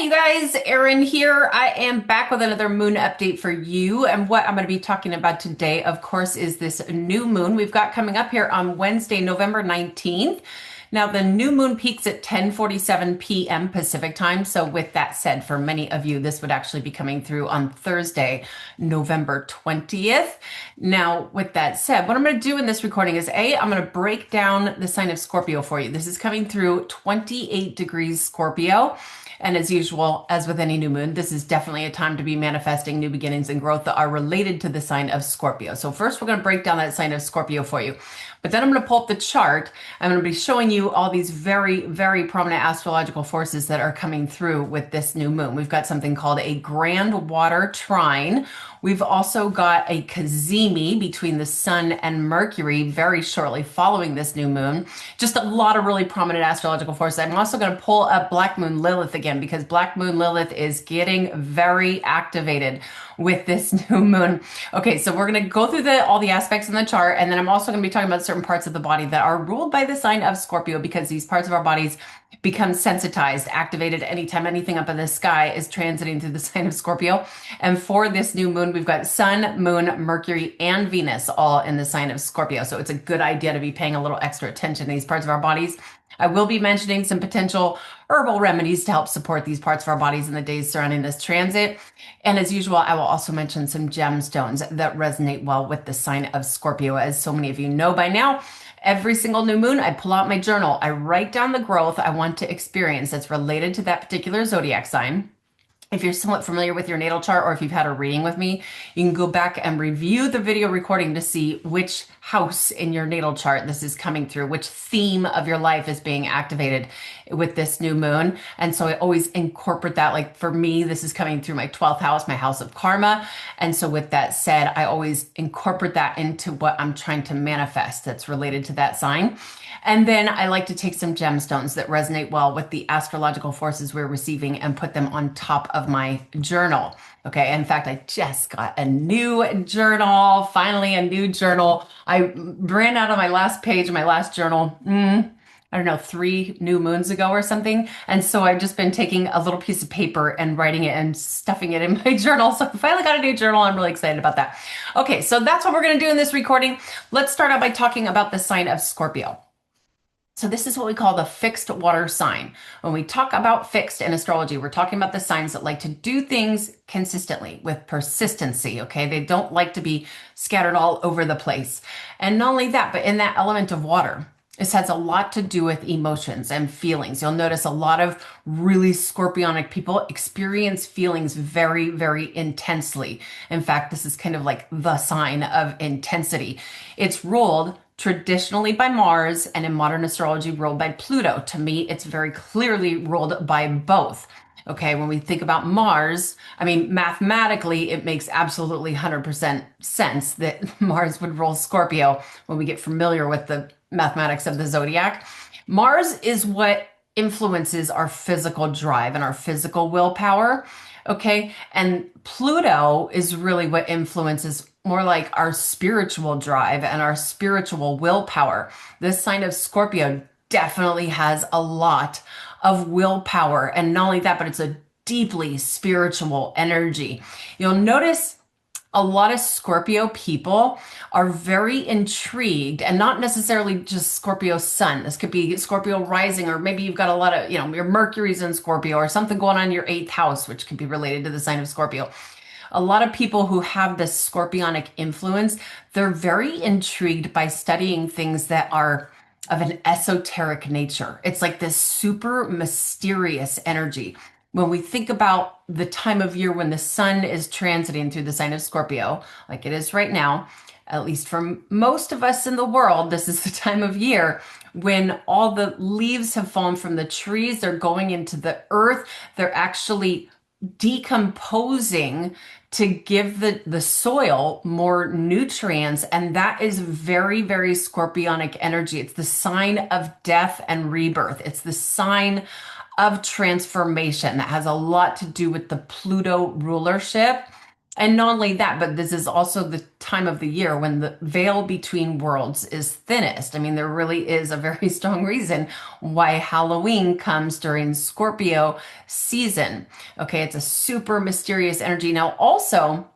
you guys, Erin here. I am back with another moon update for you. And what I'm going to be talking about today, of course, is this new moon we've got coming up here on Wednesday, November 19th. Now, the new moon peaks at 10:47 p.m. Pacific time. So with that said, for many of you, this would actually be coming through on Thursday, November 20th. Now, with that said, what I'm going to do in this recording is I'm going to break down the sign of Scorpio for you. This is coming through 28 degrees Scorpio. And as usual, as with any new moon, this is definitely a time to be manifesting new beginnings and growth that are related to the sign of Scorpio. So first, we're going to break down that sign of Scorpio for you. But then I'm going to pull up the chart. I'm going to be showing you all these very, very prominent astrological forces that are coming through with this new moon. We've got something called a grand water trine. We've also got a cazimi between the sun and Mercury very shortly following this new moon. Just a lot of really prominent astrological forces. I'm also going to pull up Black Moon Lilith again because Black Moon Lilith is getting very activated with this new moon. Okay, so we're going to go through all the aspects in the chart, and then I'm also going to be talking about certain parts of the body that are ruled by the sign of Scorpio because these parts of our bodies become sensitized, activated anytime anything up in the sky is transiting through the sign of Scorpio. And for this new moon, we've got Sun, Moon, Mercury, and Venus all in the sign of Scorpio. So it's a good idea to be paying a little extra attention to these parts of our bodies. I will be mentioning some potential herbal remedies to help support these parts of our bodies in the days surrounding this transit. And as usual, I will also mention some gemstones that resonate well with the sign of Scorpio. As so many of you know by now, every single new moon, I pull out my journal. I write down the growth I want to experience that's related to that particular zodiac sign. If you're somewhat familiar with your natal chart or if you've had a reading with me, you can go back and review the video recording to see which house in your natal chart this is coming through, which theme of your life is being activated with this new moon. And so I always incorporate that. Like for me, this is coming through my 12th house, my house of karma. And so with that said, I always incorporate that into what I'm trying to manifest that's related to that sign. And then I like to take some gemstones that resonate well with the astrological forces we're receiving and put them on top of my journal. Okay. In fact, I just got a new journal, finally a new journal. I ran out of my last page of my last journal. I don't know, 3 new moons ago or something. And so I've just been taking a little piece of paper and writing it and stuffing it in my journal. So I finally got a new journal. I'm really excited about that. Okay. So that's what we're going to do in this recording. Let's start out by talking about the sign of Scorpio. So this is what we call the fixed water sign. When we talk about fixed in astrology, we're talking about the signs that like to do things consistently with persistency, okay? They don't like to be scattered all over the place. And not only that, but in that element of water, this has a lot to do with emotions and feelings. You'll notice a lot of really scorpionic people experience feelings very, very intensely. In fact, this is kind of like the sign of intensity. It's ruled traditionally by Mars and in modern astrology ruled by Pluto. To me, it's very clearly ruled by both. Okay, when we think about Mars, I mean, mathematically, it makes absolutely 100% sense that Mars would rule Scorpio when we get familiar with the mathematics of the zodiac. Mars is what influences our physical drive and our physical willpower. Okay, and Pluto is really what influences more like our spiritual drive and our spiritual willpower. This sign of Scorpio definitely has a lot of willpower. And not only that, but it's a deeply spiritual energy. You'll notice a lot of Scorpio people are very intrigued, and not necessarily just Scorpio sun. This could be Scorpio rising, or maybe you've got a lot of, your Mercury's in Scorpio or something going on in your 8th house, which could be related to the sign of Scorpio. A lot of people who have this scorpionic influence, they're very intrigued by studying things that are of an esoteric nature. It's like this super mysterious energy. When we think about the time of year when the sun is transiting through the sign of Scorpio, like it is right now, at least for most of us in the world, this is the time of year when all the leaves have fallen from the trees. They're going into the earth. They're actually decomposing to give the soil more nutrients. And that is very, very scorpionic energy. It's the sign of death and rebirth. It's the sign of transformation that has a lot to do with the Pluto rulership And not only that, but this is also the time of the year when the veil between worlds is thinnest. I mean, there really is a very strong reason why Halloween comes during Scorpio season. Okay, it's a super mysterious energy. Now, also,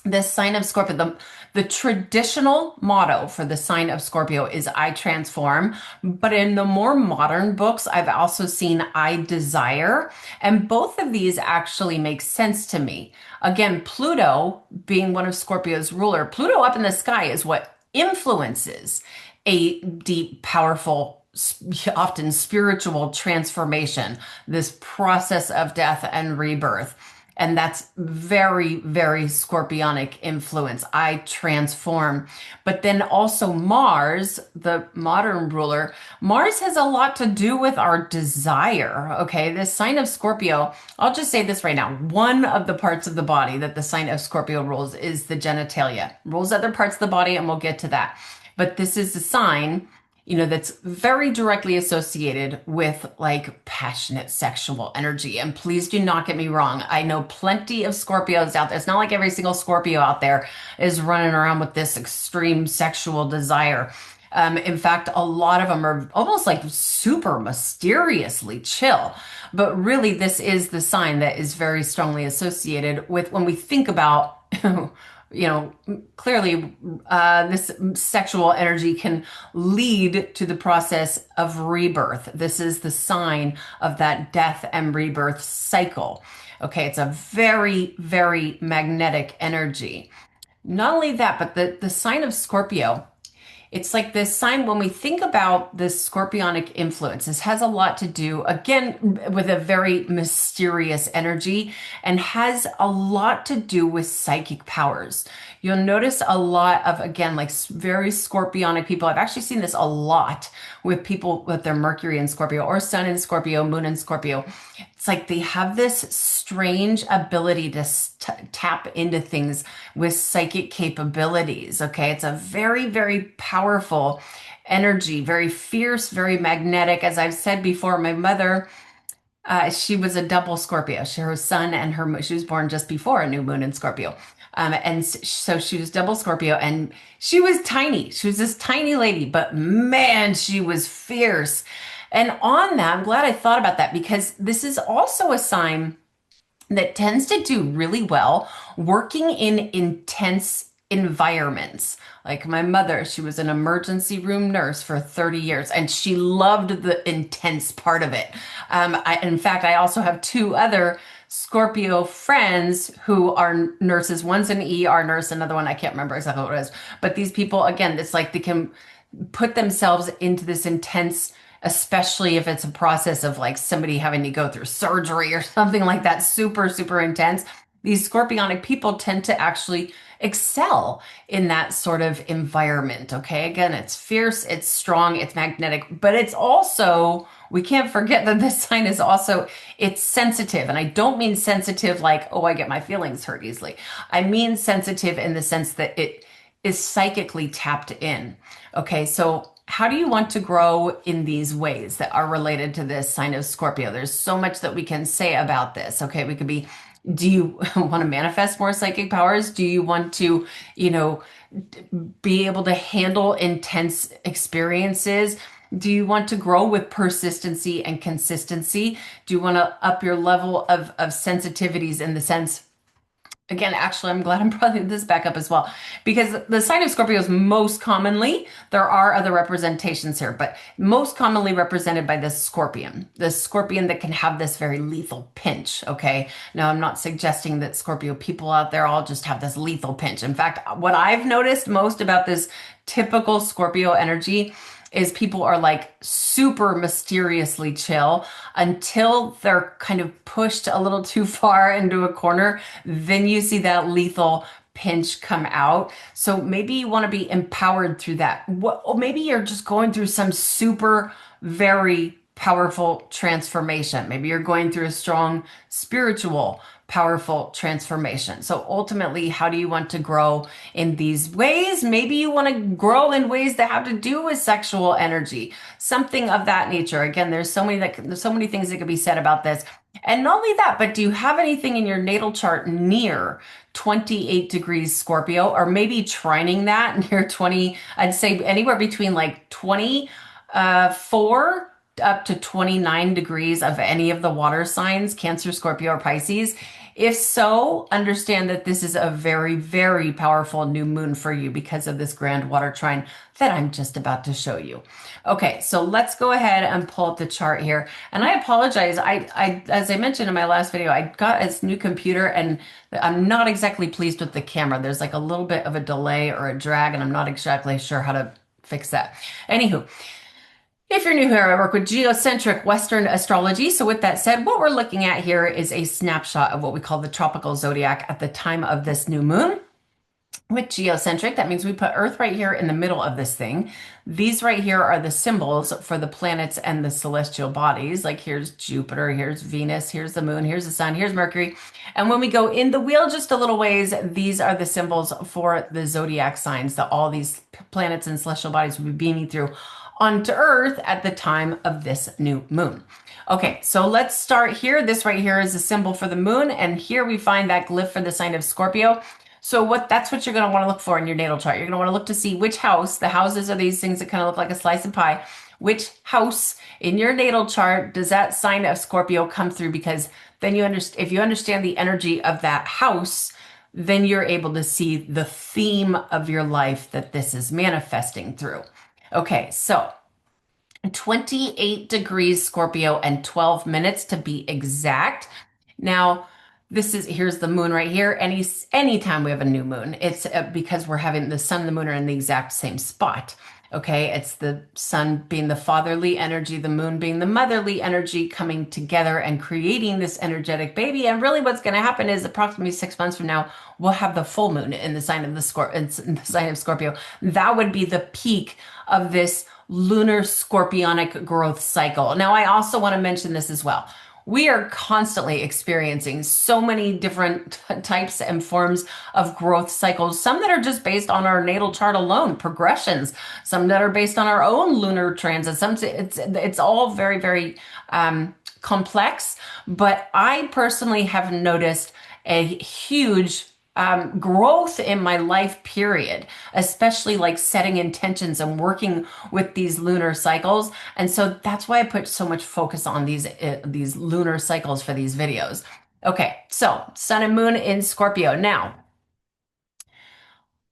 this sign of Scorpio, the traditional motto for the sign of Scorpio is I transform. But in the more modern books, I've also seen I desire. And both of these actually make sense to me. Again, Pluto being one of Scorpio's ruler, Pluto up in the sky is what influences a deep, powerful, often spiritual transformation, this process of death and rebirth. And that's very, very scorpionic influence. I transform. But then also Mars, the modern ruler, Mars has a lot to do with our desire. Okay. This sign of Scorpio, I'll just say this right now. One of the parts of the body that the sign of Scorpio rules is the genitalia. Rules other parts of the body, and we'll get to that. But this is a sign, that's very directly associated with like passionate sexual energy. And please do not get me wrong. I know plenty of Scorpios out there. It's not like every single Scorpio out there is running around with this extreme sexual desire. In fact, a lot of them are almost like super mysteriously chill. But really, this is the sign that is very strongly associated with when we think about clearly this sexual energy can lead to the process of rebirth. This is the sign of that death and rebirth cycle. Okay, it's a very, very magnetic energy. Not only that, but the sign of Scorpio, it's like this sign when we think about this scorpionic influence, this has a lot to do, again, with a very mysterious energy and has a lot to do with psychic powers. You'll notice a lot of, again, like very scorpionic people. I've actually seen this a lot with people with their Mercury in Scorpio or Sun in Scorpio, Moon in Scorpio. It's like they have this strange ability to tap into things with psychic capabilities. Okay. It's a very, very powerful energy, very fierce, very magnetic. As I've said before, my mother, she was a double Scorpio. Her sun and she was born just before a new moon in Scorpio. So she was double Scorpio and she was tiny. She was this tiny lady, but man, she was fierce. And on that, I'm glad I thought about that because this is also a sign that tends to do really well working in intense environments. Like my mother, she was an emergency room nurse for 30 years and she loved the intense part of it. In fact, I also have two other Scorpio friends who are nurses. One's an ER nurse, another one, I can't remember exactly what it is. But these people, again, it's like they can put themselves into this intense, especially if it's a process of like somebody having to go through surgery or something like that, super, super intense. These scorpionic people tend to actually excel in that sort of environment. Okay. Again, it's fierce, it's strong, it's magnetic, but it's also, we can't forget that this sign is also, it's sensitive. And I don't mean sensitive like, oh, I get my feelings hurt easily. I mean sensitive in the sense that it is psychically tapped in. Okay. So how do you want to grow in these ways that are related to this sign of Scorpio? There's so much that we can say about this. Okay. We could be, do you want to manifest more psychic powers? Do you want to, be able to handle intense experiences? Do you want to grow with persistency and consistency? Do you want to up your level of sensitivities in the sense? Again, actually, I'm glad I'm bringing this back up as well, because the sign of Scorpio is most commonly, there are other representations here, but most commonly represented by this scorpion that can have this very lethal pinch. Okay. Now, I'm not suggesting that Scorpio people out there all just have this lethal pinch. In fact, what I've noticed most about this typical Scorpio energy is people are like super mysteriously chill until they're kind of pushed a little too far into a corner. Then you see that lethal pinch come out. So maybe you want to be empowered through that. Or maybe you're just going through some super, very powerful transformation. Maybe you're going through a strong spiritual powerful transformation. So ultimately, how do you want to grow in these ways? Maybe you want to grow in ways that have to do with sexual energy, something of that nature. Again, there's so many things that could be said about this. And not only that, but do you have anything in your natal chart near 28 degrees Scorpio, or maybe trining that near 20? I'd say anywhere between like 24 up to 29 degrees of any of the water signs, Cancer, Scorpio, or Pisces. If so, understand that this is a very, very powerful new moon for you because of this grand water trine that I'm just about to show you. Okay, so let's go ahead and pull up the chart here. And I apologize. As I mentioned in my last video, I got this new computer and I'm not exactly pleased with the camera. There's like a little bit of a delay or a drag, and I'm not exactly sure how to fix that. Anywho, if you're new here, I work with geocentric Western astrology. So with that said, what we're looking at here is a snapshot of what we call the tropical zodiac at the time of this new moon. With geocentric, that means we put Earth right here in the middle of this thing. These right here are the symbols for the planets and the celestial bodies. Like here's Jupiter, here's Venus, here's the moon, here's the sun, here's Mercury. And when we go in the wheel just a little ways, these are the symbols for the zodiac signs that all these planets and celestial bodies will be beaming through onto Earth at the time of this new moon. Okay, so let's start here. This right here is a symbol for the moon, and here we find that glyph for the sign of Scorpio. So that's what you're going to want to look for in your natal chart. You're going to want to look to see which house, the houses are these things that kind of look like a slice of pie. Which house in your natal chart does that sign of Scorpio come through? Because then if you understand the energy of that house, then you're able to see the theme of your life that this is manifesting through. Okay, so 28 degrees Scorpio and 12 minutes to be exact. Now, here's the moon right here. Anytime we have a new moon, it's because we're having the sun and the moon are in the exact same spot. Okay, it's the sun being the fatherly energy, the moon being the motherly energy coming together and creating this energetic baby. And really, what's going to happen is approximately 6 months from now, we'll have the full moon in the sign of the sign of Scorpio. That would be the peak of this lunar scorpionic growth cycle. Now, I also want to mention this as well. We are constantly experiencing so many different types and forms of growth cycles, some that are just based on our natal chart alone, progressions, some that are based on our own lunar transits. It's all very, very complex, but I personally have noticed a huge growth in my life period, especially like setting intentions and working with these lunar cycles. And so that's why I put so much focus on these lunar cycles for these videos. Okay, so sun and moon in Scorpio. Now,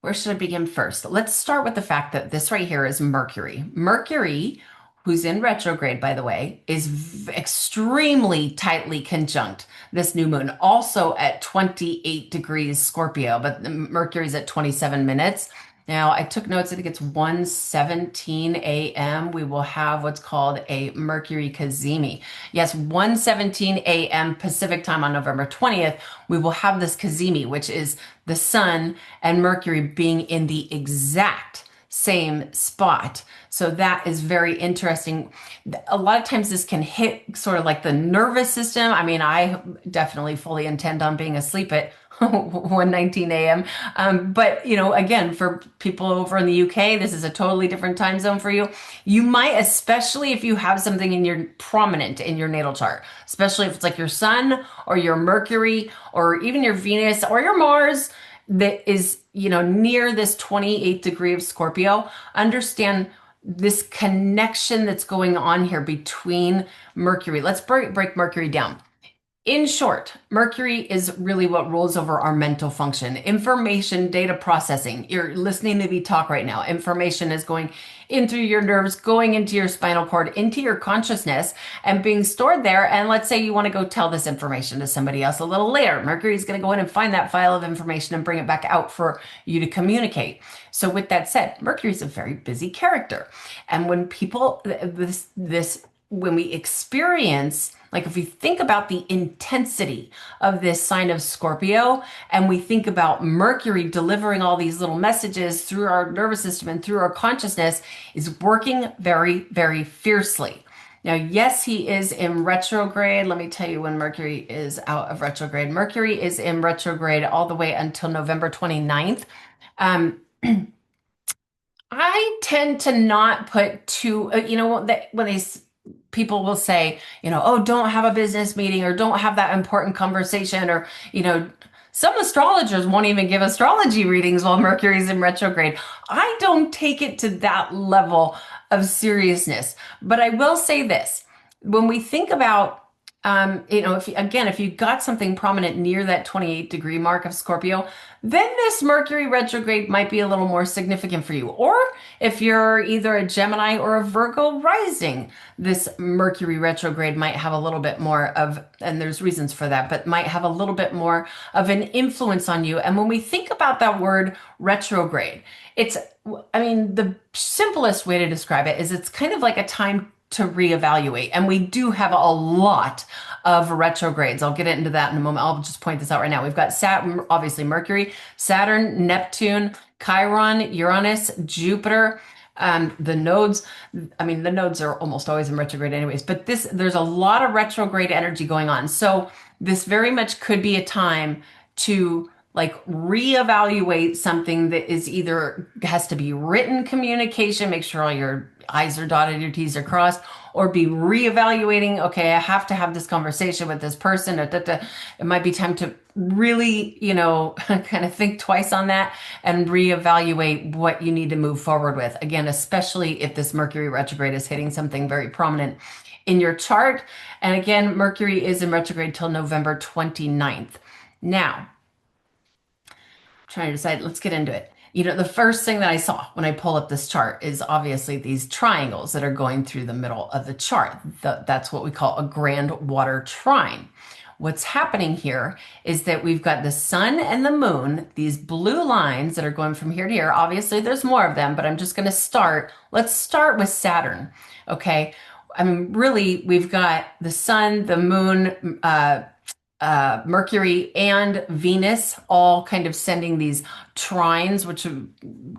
where should I begin first? Let's start with the fact that this right here is Mercury. Mercury, who's in retrograde, by the way, is extremely tightly conjunct this new moon, also at 28 degrees Scorpio, but Mercury's at 27 minutes. Now, I took notes. I think it's 1:17 a.m. We will have what's called a Mercury cazimi. Yes, 1:17 a.m. Pacific time on November 20th, we will have this cazimi, which is the sun and Mercury being in the exact same spot. So that is very interesting. A lot of times this can hit sort of like the nervous system. I mean, I definitely fully intend on being asleep at 1:19 a.m. But again, for people over in the UK, this is a totally different time zone for you. You might, especially if you have something in your prominent in your natal chart, especially if it's like your sun or your Mercury or even your Venus or your Mars that is, near this 28 degree of Scorpio, understand this connection that's going on here between Mercury. Let's break Mercury down. In short, Mercury is really what rules over our mental function, information, data processing. You're listening to me talk right now. Information is going in through your nerves, going into your spinal cord, into your consciousness, and being stored there. And let's say you want to go tell this information to somebody else a little later. Mercury is going to go in and find that file of information and bring it back out for you to communicate. So with that said, Mercury is a very busy character. And when when we experience, like if we think about the intensity of this sign of Scorpio and we think about Mercury delivering all these little messages through our nervous system and through our consciousness, is working very, very fiercely. Now, yes, he is in retrograde. Let me tell you when Mercury is out of retrograde. Mercury is in retrograde all the way until November 29th. I tend to not put when they people will say, oh, don't have a business meeting or don't have that important conversation or, some astrologers won't even give astrology readings while Mercury's in retrograde. I don't take it to that level of seriousness. But I will say this, when we think about if you got something prominent near that 28-degree mark of Scorpio, then this Mercury retrograde might be a little more significant for you. Or if you're either a Gemini or a Virgo rising, this Mercury retrograde might have a little bit more of, and there's reasons for that, but might have a little bit more of an influence on you. And when we think about that word retrograde, the simplest way to describe it is it's kind of like a time to reevaluate. And we do have a lot of retrogrades. I'll get into that in a moment. I'll just point this out right now. We've got Saturn, obviously Mercury, Saturn, Neptune, Chiron, Uranus, Jupiter. The nodes, the nodes are almost always in retrograde anyways, but there's a lot of retrograde energy going on. So this very much could be a time to like reevaluate something that is either has to be written communication, make sure all your I's are dotted, your T's are crossed, or be reevaluating, okay, I have to have this conversation with this person. It might be time to really, kind of think twice on that and reevaluate what you need to move forward with. Again, especially if this Mercury retrograde is hitting something very prominent in your chart. And again, Mercury is in retrograde till November 29th. Now, trying to decide, let's get into it. The first thing that I saw when I pull up this chart is obviously these triangles that are going through the middle of the chart. That's what we call a grand water trine. What's happening here is that we've got the sun and the moon, these blue lines that are going from here to here. Obviously, there's more of them, but I'm just going to let's start with Saturn. Okay. Really, we've got the sun, the moon, Mercury and Venus all kind of sending these trines, which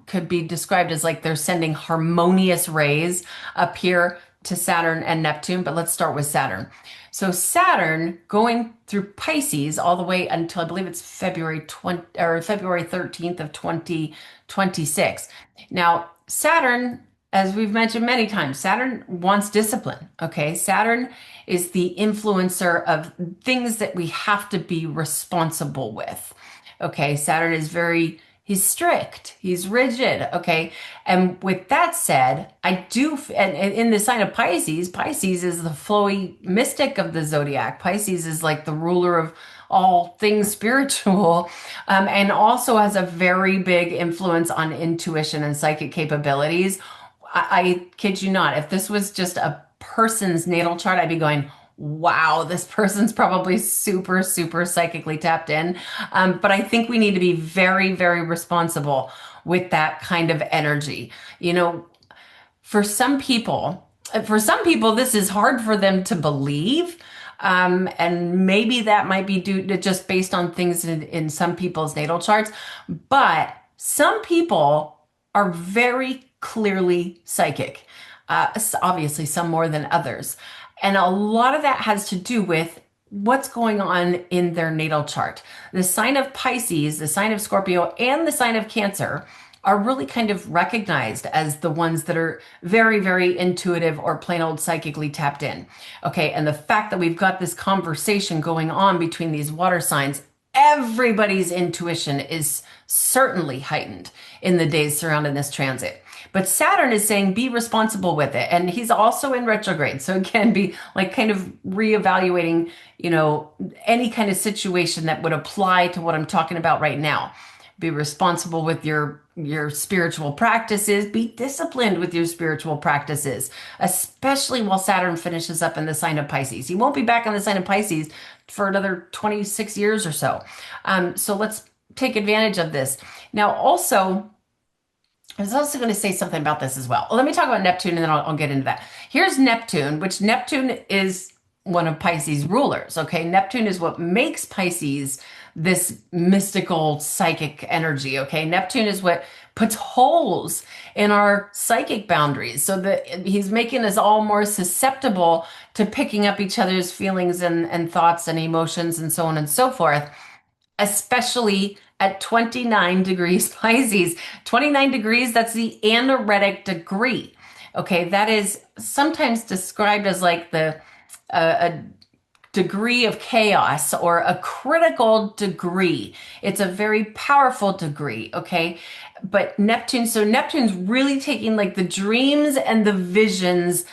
could be described as like they're sending harmonious rays up here to Saturn and Neptune. But let's start with Saturn. So Saturn going through Pisces all the way until I believe it's February 13th of 2026. Now, Saturn, as we've mentioned many times, Saturn wants discipline. Okay. Saturn is the influencer of things that we have to be responsible with. Okay. Saturn is he's strict, he's rigid. Okay. And with that said, and in the sign of Pisces, Pisces is the flowy mystic of the zodiac. Pisces is like the ruler of all things spiritual, and also has a very big influence on intuition and psychic capabilities. I kid you not, if this was just a person's natal chart, I'd be going, wow, this person's probably super, super psychically tapped in. But I think we need to be very, very responsible with that kind of energy. For some people, this is hard for them to believe. And maybe that might be due to just based on things in some people's natal charts. But some people are very clearly psychic. Obviously, some more than others. And a lot of that has to do with what's going on in their natal chart. The sign of Pisces, the sign of Scorpio, and the sign of Cancer are really kind of recognized as the ones that are very, very intuitive or plain old psychically tapped in. Okay, and the fact that we've got this conversation going on between these water signs, everybody's intuition is certainly heightened in the days surrounding this transit. But Saturn is saying be responsible with it. And he's also in retrograde. So again, be like kind of reevaluating, any kind of situation that would apply to what I'm talking about right now. Be responsible with your spiritual practices. Be disciplined with your spiritual practices, especially while Saturn finishes up in the sign of Pisces. He won't be back in the sign of Pisces for another 26 years or so. So let's take advantage of this. Now, also, I was also going to say something about this as well. Let me talk about Neptune and then I'll get into that. Here's Neptune, which Neptune is one of Pisces' rulers. Okay. Neptune is what makes Pisces this mystical psychic energy. Okay. Neptune is what puts holes in our psychic boundaries so that he's making us all more susceptible to picking up each other's feelings and thoughts and emotions and so on and so forth, especially at 29 degrees Pisces. 29 degrees, that's the anaretic degree. Okay, that is sometimes described as like a degree of chaos or a critical degree. It's a very powerful degree, okay? But Neptune, so Neptune's really taking like the dreams and the visions,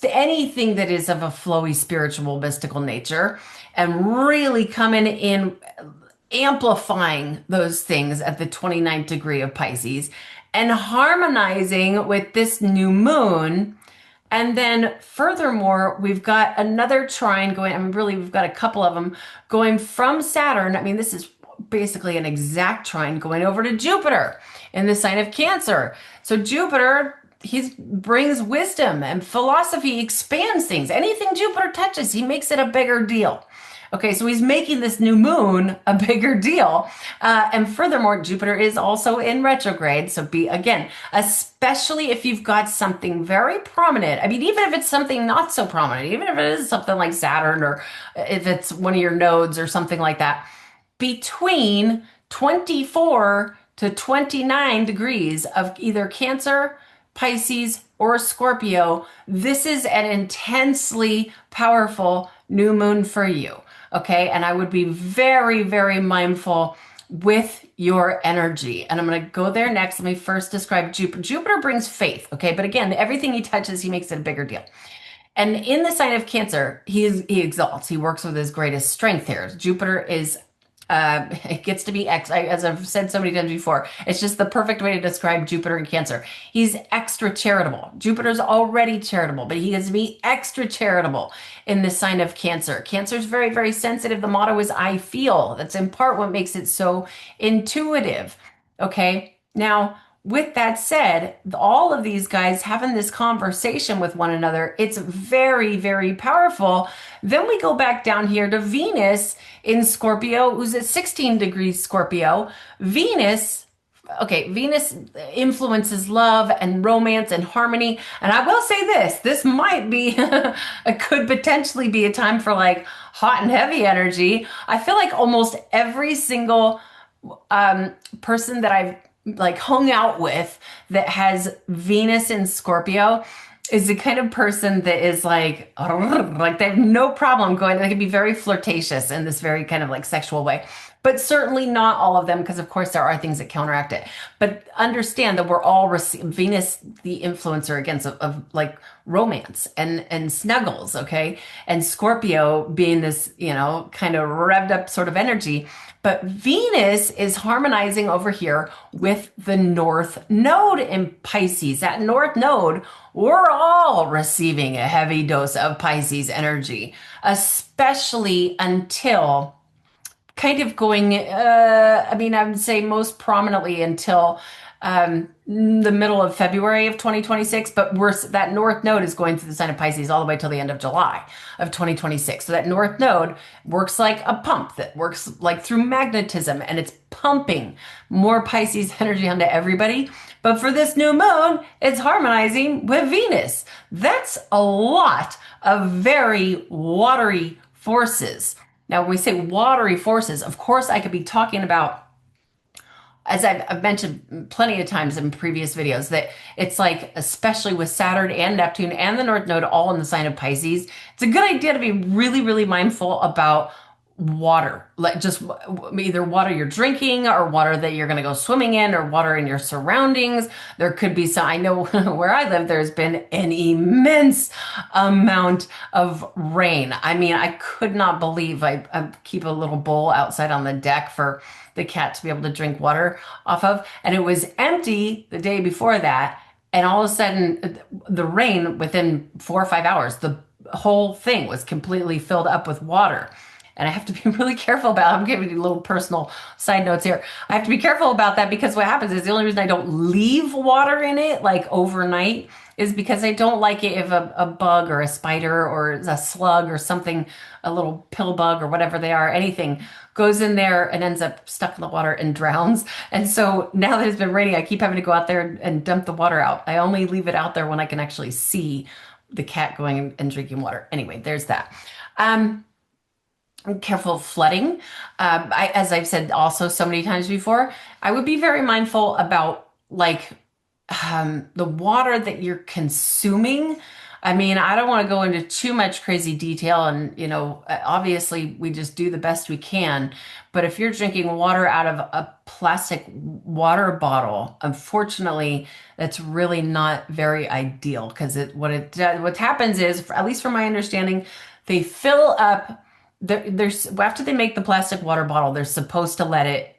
anything that is of a flowy, spiritual, mystical nature, and really coming in, amplifying those things at the 29th degree of Pisces and harmonizing with this new moon. And then furthermore, we've got another trine going. I mean, really, we've got a couple of them going from Saturn. I mean, this is basically an exact trine going over to Jupiter in the sign of Cancer. So Jupiter, he brings wisdom and philosophy, expands things. Anything Jupiter touches, he makes it a bigger deal. Okay, so he's making this new moon a bigger deal. And furthermore, Jupiter is also in retrograde. So be, again, especially if you've got something very prominent. I mean, even if it's something not so prominent, even if it is something like Saturn or if it's one of your nodes or something like that, between 24 to 29 degrees of either Cancer, Pisces, or Scorpio, this is an intensely powerful new moon for you. Okay. And I would be very, very mindful with your energy. And I'm going to go there next. Let me first describe Jupiter. Jupiter brings faith. Okay. But again, everything he touches, he makes it a bigger deal. And in the sign of Cancer, he exalts. He works with his greatest strength here. Jupiter is it gets to be as I've said so many times before, it's just the perfect way to describe Jupiter and Cancer. He's extra charitable. Jupiter's already charitable, but he gets to be extra charitable in the sign of Cancer. Cancer's very, very sensitive. The motto is I feel. That's in part what makes it so intuitive. Okay. Now, with that said, all of these guys having this conversation with one another, it's very, very powerful. Then we go back down here to Venus in Scorpio, who's at 16 degrees Scorpio. Venus influences love and romance and harmony. And I will say this might be, it could potentially be a time for like hot and heavy energy. I feel like almost every single person that I've like hung out with that has Venus in Scorpio is the kind of person that is like they have no problem going. They can be very flirtatious in this very kind of like sexual way, but certainly not all of them, because of course there are things that counteract it. But understand that we're all Venus, the influencer against of like romance and snuggles, okay? And Scorpio being this, kind of revved up sort of energy. But Venus is harmonizing over here with the North Node in Pisces. That North Node, we're all receiving a heavy dose of Pisces energy, especially until kind of going, I would say most prominently until the middle of February of 2026, but that North Node is going through the sign of Pisces all the way till the end of July of 2026. So that North Node works like a pump that works like through magnetism, and it's pumping more Pisces energy onto everybody. But for this new moon, it's harmonizing with Venus. That's a lot of very watery forces. Now, when we say watery forces, of course, I could be talking about, as I've mentioned plenty of times in previous videos, that it's like, especially with Saturn and Neptune and the North Node all in the sign of Pisces, it's a good idea to be really, really mindful about water. Like just either water you're drinking or water that you're going to go swimming in or water in your surroundings. There could be some, I know where I live, there's been an immense amount of rain. I mean, I could not believe I keep a little bowl outside on the deck for the cat to be able to drink water off of. And it was empty the day before that. And all of a sudden the rain within 4 or 5 hours, the whole thing was completely filled up with water. And I have to be really careful about, I'm giving you little personal side notes here. I have to be careful about that because what happens is the only reason I don't leave water in it like overnight is because I don't like it if a bug or a spider or a slug or something, a little pill bug or whatever they are, anything goes in there and ends up stuck in the water and drowns. And so now that it's been raining, I keep having to go out there and dump the water out. I only leave it out there when I can actually see the cat going and drinking water. Anyway, there's that. Careful of flooding. As I've said also so many times before, I would be very mindful about like the water that you're consuming. I mean, I don't want to go into too much crazy detail, and obviously we just do the best we can. But if you're drinking water out of a plastic water bottle, unfortunately, that's really not very ideal because what happens is, at least from my understanding, they fill up. There's after they make the plastic water bottle, they're supposed to let it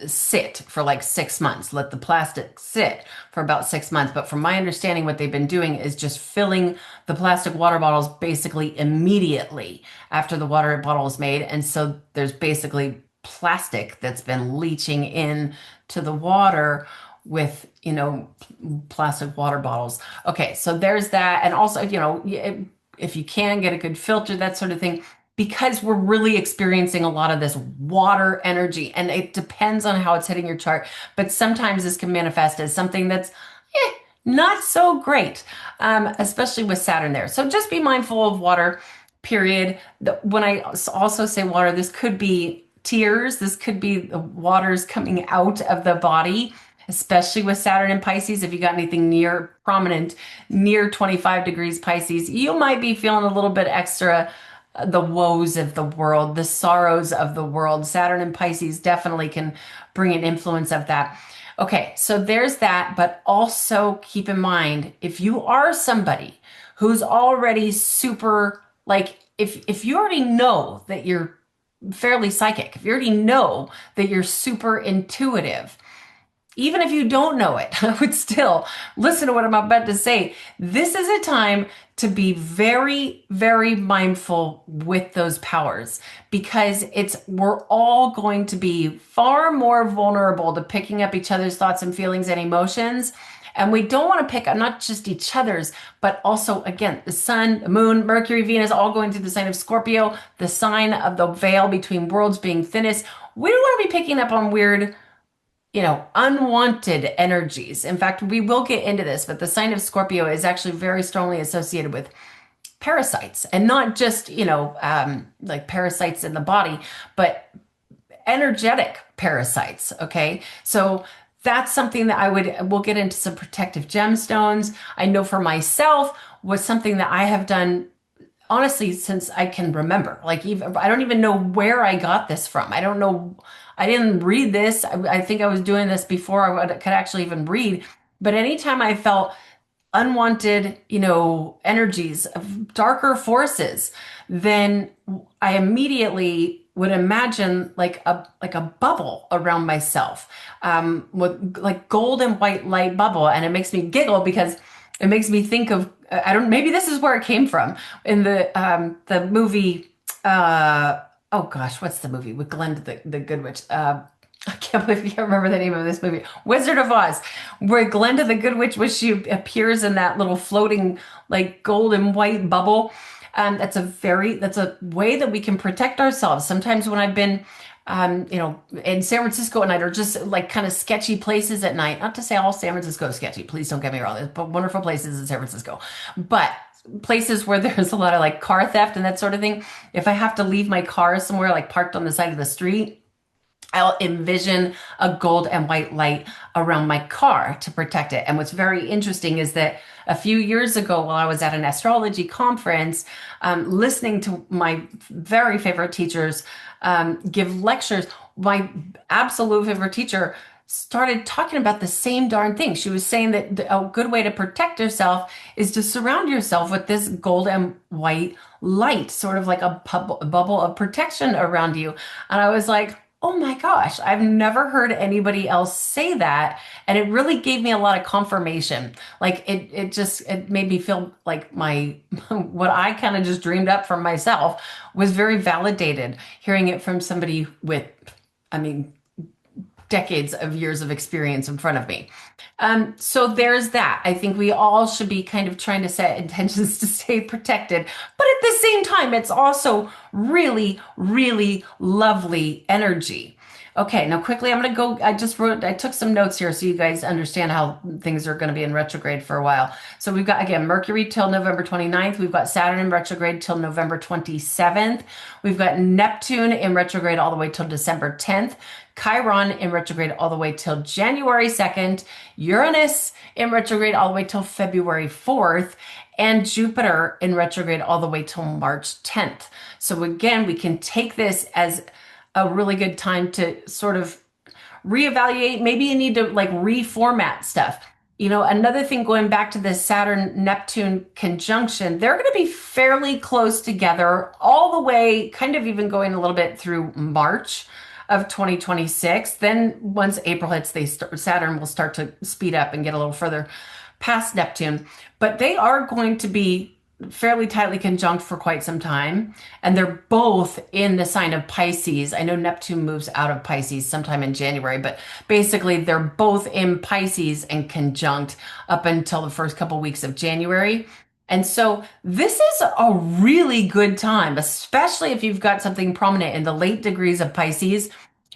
sit for like 6 months, let the plastic sit for about 6 months. But from my understanding, what they've been doing is just filling the plastic water bottles basically immediately after the water bottle is made. And so there's basically plastic that's been leaching in to the water with, plastic water bottles. Okay, so there's that. And also, if you can get a good filter, that sort of thing, because we're really experiencing a lot of this water energy, and it depends on how it's hitting your chart. But sometimes this can manifest as something that's not so great, especially with Saturn there. So just be mindful of water, period. When I also say water, this could be tears, this could be the waters coming out of the body, especially with Saturn in Pisces. If you got anything near prominent, near 25 degrees Pisces, you might be feeling a little bit extra the woes of the world, the sorrows of the world. Saturn and Pisces definitely can bring an influence of that. Okay, so there's that, but also keep in mind, if you are somebody who's already super, like, if you already know that you're fairly psychic, if you already know that you're super intuitive, even if you don't know it, I would still listen to what I'm about to say. This is a time to be very, very mindful with those powers, because we're all going to be far more vulnerable to picking up each other's thoughts and feelings and emotions. And we don't want to pick up not just each other's, but also, again, the sun, the moon, Mercury, Venus, all going through the sign of Scorpio, the sign of the veil between worlds being thinnest. We don't want to be picking up on weird, unwanted energies. In fact, we will get into this, but the sign of Scorpio is actually very strongly associated with parasites, and not just, like parasites in the body, but energetic parasites. Okay. So that's something that we'll get into some protective gemstones. I know for myself was something that I have done honestly since I can remember. Like, even I don't even know where I got this from. I don't know. I didn't read this. I think I was doing this before could actually even read. But anytime I felt unwanted, energies of darker forces, then I immediately would imagine like a bubble around myself, with like gold and white light bubble, and it makes me giggle because it makes me think of I don't maybe this is where it came from in the movie. Oh gosh, what's the movie with Glenda the Good Witch? I can't believe you can't remember the name of this movie. Wizard of Oz, where Glenda the Good Witch, when she appears in that little floating like gold and white bubble. That's a way that we can protect ourselves. Sometimes when I've been, in San Francisco at night, or just like kind of sketchy places at night, not to say all San Francisco is sketchy, please don't get me wrong, there's wonderful places in San Francisco, but places where there's a lot of like car theft and that sort of thing. If I have to leave my car somewhere like parked on the side of the street, I'll envision a gold and white light around my car to protect it. And what's very interesting is that a few years ago, while I was at an astrology conference, listening to my very favorite teachers give lectures, my absolute favorite teacher started talking about the same darn thing. She was saying that a good way to protect yourself is to surround yourself with this gold and white light, sort of like a bubble of protection around you. And I was like, oh my gosh, I've never heard anybody else say that. And it really gave me a lot of confirmation. Like it made me feel like what I kind of just dreamed up for myself was very validated, hearing it from somebody with, I mean, decades of years of experience in front of me. So there's that. I think we all should be kind of trying to set intentions to stay protected, but at the same time, it's also really, really lovely energy. Okay, now quickly, I'm going to go. I took some notes here so you guys understand how things are going to be in retrograde for a while. So we've got, again, Mercury till November 29th. We've got Saturn in retrograde till November 27th. We've got Neptune in retrograde all the way till December 10th. Chiron in retrograde all the way till January 2nd. Uranus in retrograde all the way till February 4th. And Jupiter in retrograde all the way till March 10th. So again, we can take this as a really good time to sort of reevaluate. Maybe you need to like reformat stuff. Another thing going back to this Saturn Neptune conjunction, they're going to be fairly close together all the way, kind of even going a little bit through March of 2026. Then once April hits, Saturn will start to speed up and get a little further past Neptune. But they are going to be fairly tightly conjunct for quite some time. And they're both in the sign of Pisces. I know Neptune moves out of Pisces sometime in January, but basically they're both in Pisces and conjunct up until the first couple weeks of January. And so this is a really good time, especially if you've got something prominent in the late degrees of Pisces.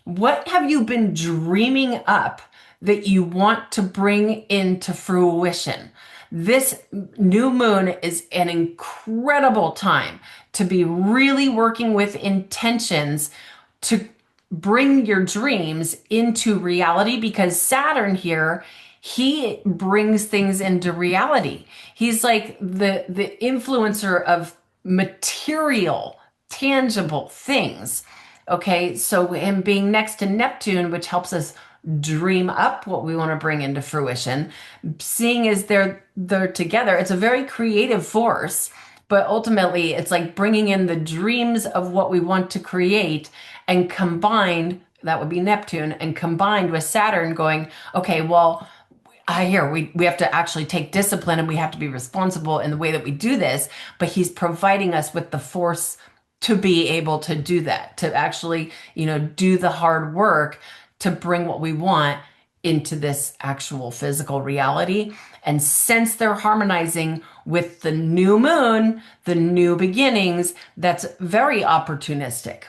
What have you been dreaming up that you want to bring into fruition? This new moon is an incredible time to be really working with intentions to bring your dreams into reality, because Saturn here, he brings things into reality. He's like the influencer of material, tangible things. Okay, so him being next to Neptune, which helps us dream up what we want to bring into fruition, seeing as they're together, it's a very creative force, but ultimately it's like bringing in the dreams of what we want to create, and combined, that would be Neptune, and combined with Saturn going, okay, well, we have to actually take discipline and we have to be responsible in the way that we do this, but he's providing us with the force to be able to do that, to actually, do the hard work to bring what we want into this actual physical reality. And since they're harmonizing with the new moon, the new beginnings, that's very opportunistic.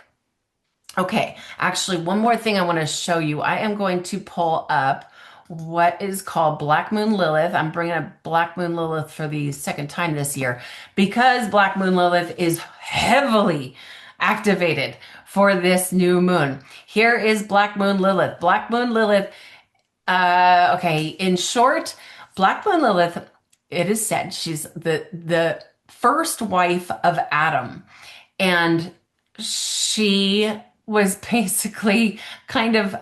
Okay, actually, one more thing I want to show you. I am going to pull up what is called Black Moon Lilith. I'm bringing up Black Moon Lilith for the second time this year because Black Moon Lilith is heavily activated for this new moon. Here is Black Moon Lilith. Black Moon Lilith, okay, in short, Black Moon Lilith, it is said she's the first wife of Adam. And she was basically kind of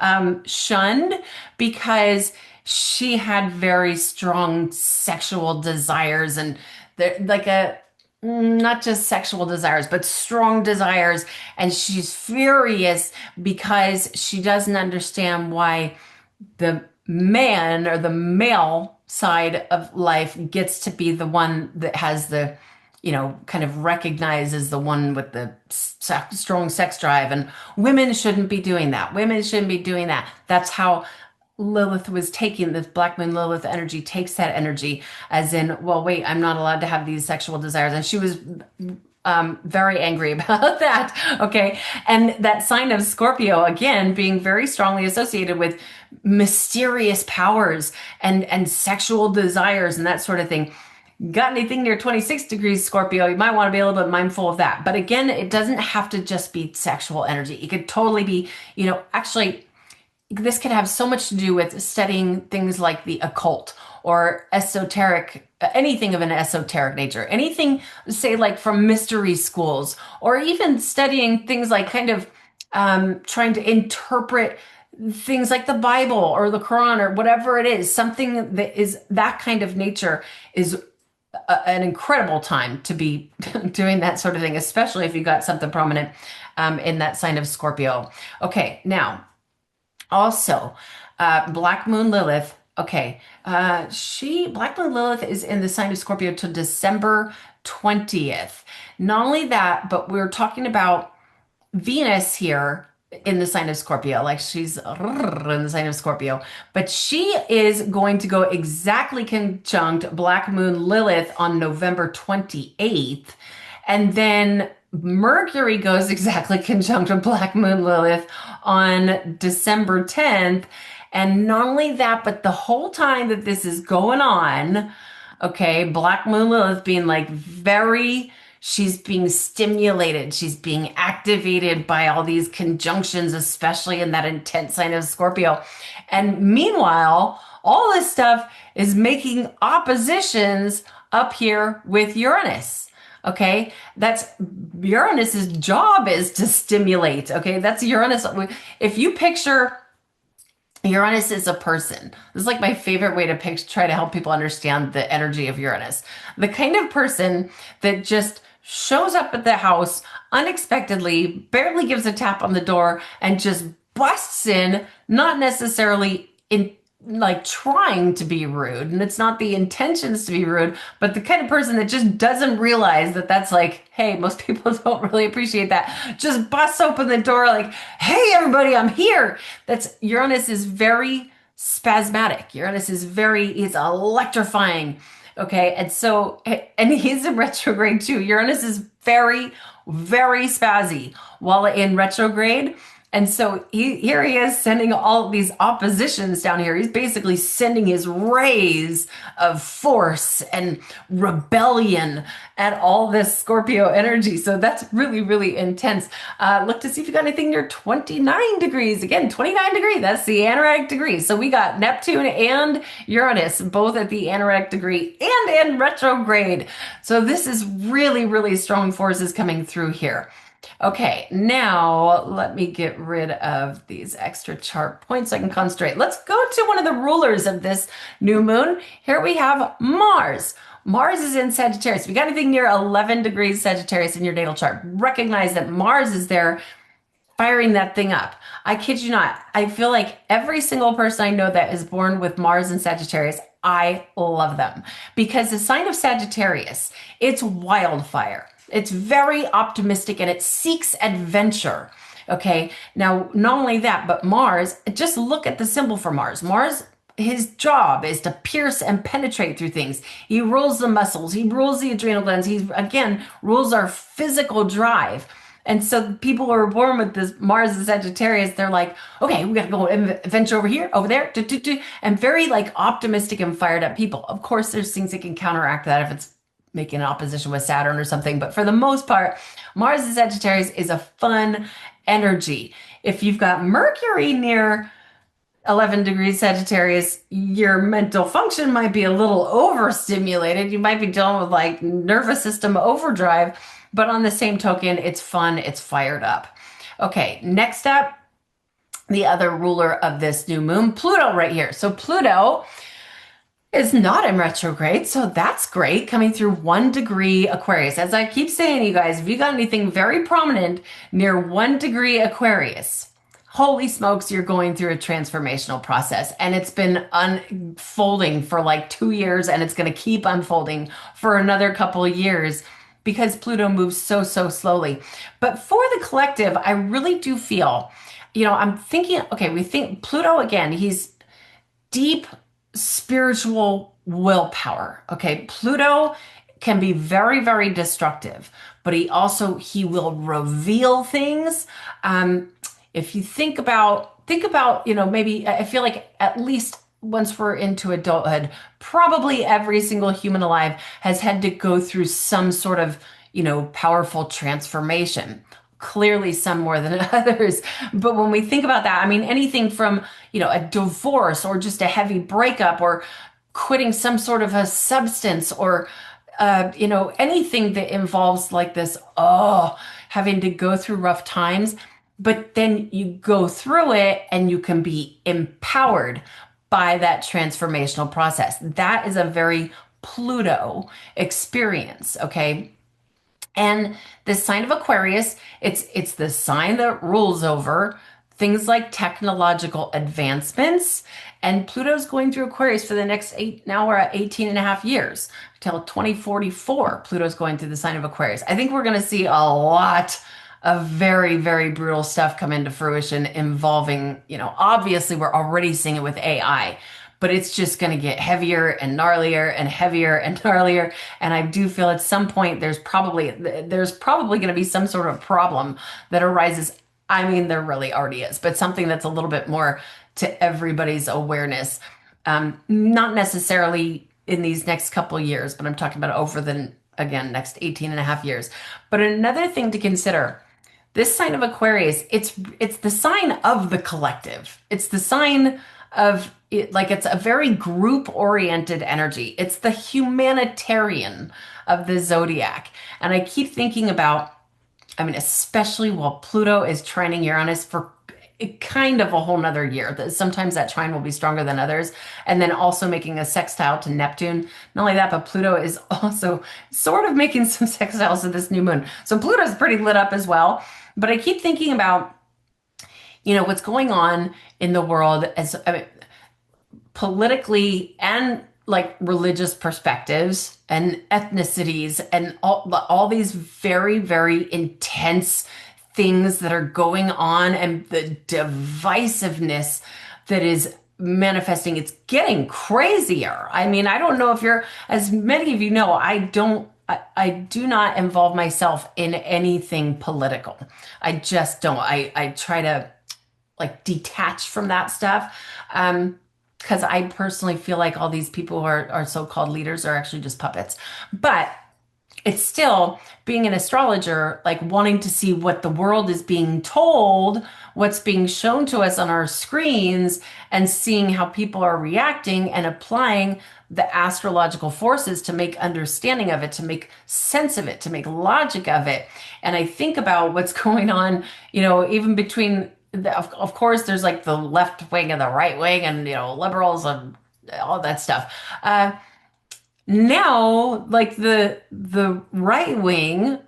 shunned because she had very strong sexual desires, and like a not just sexual desires, but strong desires. And she's furious because she doesn't understand why the man or the male side of life gets to be the one that has the, kind of recognized as the one with the strong sex drive. And women shouldn't be doing that. Women shouldn't be doing that. That's how Lilith was taking this. Black Moon Lilith energy takes that energy as in, well, wait, I'm not allowed to have these sexual desires. And she was very angry about that. Okay. And that sign of Scorpio, again, being very strongly associated with mysterious powers and sexual desires and that sort of thing. Got anything near 26 degrees Scorpio, you might want to be a little bit mindful of that. But again, it doesn't have to just be sexual energy. It could totally be, actually, this could have so much to do with studying things like the occult or esoteric, anything of an esoteric nature, anything, say, like from mystery schools, or even studying things like kind of trying to interpret things like the Bible or the Quran or whatever it is. Something that is that kind of nature is an incredible time to be doing that sort of thing, especially if you got something prominent in that sign of Scorpio. Okay, now, also, Black Moon Lilith. Okay, Black Moon Lilith is in the sign of Scorpio till December 20th. Not only that, but we're talking about Venus here in the sign of Scorpio, like she's in the sign of Scorpio, but she is going to go exactly conjunct Black Moon Lilith on November 28th. And then Mercury goes exactly conjunct with Black Moon Lilith on December 10th. And not only that, but the whole time that this is going on, okay, Black Moon Lilith being like she's being stimulated, she's being activated by all these conjunctions, especially in that intense sign of Scorpio. And meanwhile, all this stuff is making oppositions up here with Uranus. Okay, that's Uranus's job is to stimulate. Okay, that's Uranus. If you picture Uranus is a person. This is like my favorite way to try to help people understand the energy of Uranus. The kind of person that just shows up at the house unexpectedly, barely gives a tap on the door, and just busts in, not necessarily in like trying to be rude, and it's not the intentions to be rude, but the kind of person that just doesn't realize that that's like, hey, most people don't really appreciate that. Just busts open the door like, hey, everybody, I'm here. That's Uranus is very spasmodic. Uranus is electrifying. Okay. And so, and he's in retrograde too. Uranus is very, very spazzy while in retrograde. And so here he is sending all these oppositions down here. He's basically sending his rays of force and rebellion at all this Scorpio energy. So that's really, really intense. Look to see if you got anything near 29 degrees. Again, 29 degree, that's the anaretic degree. So we got Neptune and Uranus, both at the anaretic degree and in retrograde. So this is really, really strong forces coming through here. Okay, now let me get rid of these extra chart points so I can concentrate. Let's go to one of the rulers of this new moon. Here we have Mars. Mars is in Sagittarius. If you got anything near 11 degrees Sagittarius in your natal chart, recognize that Mars is there firing that thing up. I kid you not. I feel like every single person I know that is born with Mars and Sagittarius, I love them because the sign of Sagittarius, it's wildfire. It's very optimistic and it seeks adventure. Okay. Now, not only that, but Mars, just look at the symbol for Mars. Mars, his job is to pierce and penetrate through things. He rules the muscles. He rules the adrenal glands. He, again, rules our physical drive. And so people who are born with this Mars and Sagittarius, they're like, okay, we got to go adventure over here, over there, and very like optimistic and fired up people. Of course, there's things that can counteract that if it's making an opposition with Saturn or something. But for the most part, Mars and Sagittarius is a fun energy. If you've got Mercury near 11 degrees Sagittarius, your mental function might be a little overstimulated. You might be dealing with like nervous system overdrive, but on the same token, it's fun, it's fired up. Okay, next up, the other ruler of this new moon, Pluto right here. So Pluto is not in retrograde, so that's great. Coming through 1 degree Aquarius. As I keep saying, you guys, if you got anything very prominent near 1 degree Aquarius, holy smokes, you're going through a transformational process. And it's been unfolding for like 2 years, and it's going to keep unfolding for another couple of years because Pluto moves so, so slowly. But for the collective, I really do feel, I'm thinking, okay, we think Pluto again, he's deep spiritual willpower. Okay. Pluto can be very, very destructive, but he will reveal things. If you think about, maybe I feel like at least once we're into adulthood, probably every single human alive has had to go through some sort of, powerful transformation. Clearly some more than others. But when we think about that, I mean, anything from, a divorce or just a heavy breakup or quitting some sort of a substance or, anything that involves like this, having to go through rough times, but then you go through it and you can be empowered by that transformational process. That is a very Pluto experience. Okay. And the sign of Aquarius, it's the sign that rules over things like technological advancements. And Pluto's going through Aquarius for the next now we're at 18 and a half years till 2044. Pluto's going through the sign of Aquarius. I think we're going to see a lot of very, very brutal stuff come into fruition involving, obviously we're already seeing it with AI, but it's just going to get heavier and gnarlier and heavier and gnarlier. And I do feel at some point there's probably going to be some sort of problem that arises. I mean, there really already is, but something that's a little bit more to everybody's awareness. Not necessarily in these next couple of years, but I'm talking about over the, again, next 18 and a half years. But another thing to consider, this sign of Aquarius, it's the sign of the collective. It's the sign of it, like it's a very group-oriented energy. It's the humanitarian of the zodiac. And I keep thinking about, I mean, especially while Pluto is trining Uranus for kind of a whole nother year. Sometimes that trine will be stronger than others. And then also making a sextile to Neptune. Not only that, but Pluto is also sort of making some sextiles to this new moon. So Pluto's pretty lit up as well. But I keep thinking about, what's going on in the world as, I mean, politically and like religious perspectives and ethnicities and all these very, very intense things that are going on and the divisiveness that is manifesting. It's getting crazier. I mean, I don't know if you're, as many of you know, I do not involve myself in anything political. I just don't. I try to like detach from that stuff. Because I personally feel like all these people who are so-called leaders are actually just puppets. But it's still being an astrologer, like wanting to see what the world is being told, what's being shown to us on our screens, and seeing how people are reacting and applying the astrological forces to make understanding of it, to make sense of it, to make logic of it. And I think about what's going on, even between of course, there's like the left wing and the right wing, and liberals and all that stuff. Now, like the right wing,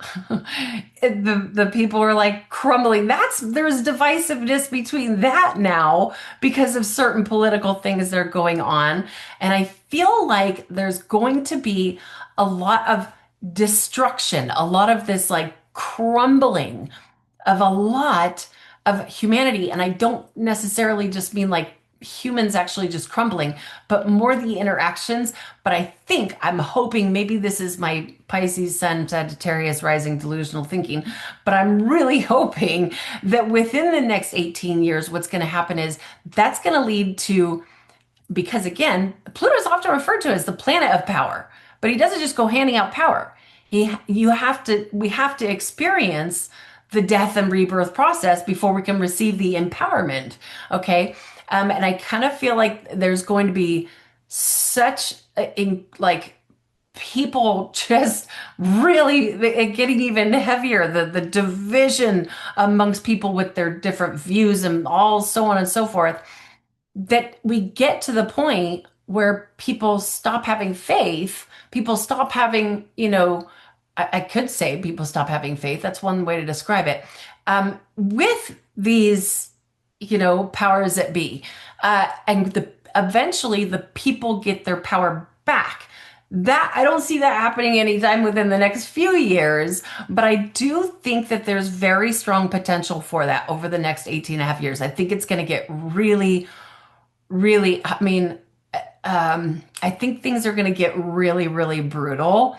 the people are like crumbling. There's divisiveness between that now because of certain political things that are going on, and I feel like there's going to be a lot of destruction, a lot of this like crumbling of a lot of humanity. And I don't necessarily just mean like humans actually just crumbling, but more the interactions. But I'm hoping maybe this is my Pisces Sun Sagittarius rising delusional thinking, but I'm really hoping that within the next 18 years, what's going to happen is that's going to lead to, because again, Pluto is often referred to as the planet of power, but he doesn't just go handing out power. We have to experience the death and rebirth process before we can receive the empowerment. Okay. And I kind of feel like there's going to be such like people just really getting even heavier, the division amongst people with their different views and all so on and so forth, that we get to the point where people stop having faith, people stop having, I could say people stop having faith. That's one way to describe it. With these, powers that be, and eventually the people get their power back. That I don't see that happening anytime within the next few years, but I do think that there's very strong potential for that over the next 18 and a half years. I think it's going to get really, really, I mean, I think things are going to get really, really brutal.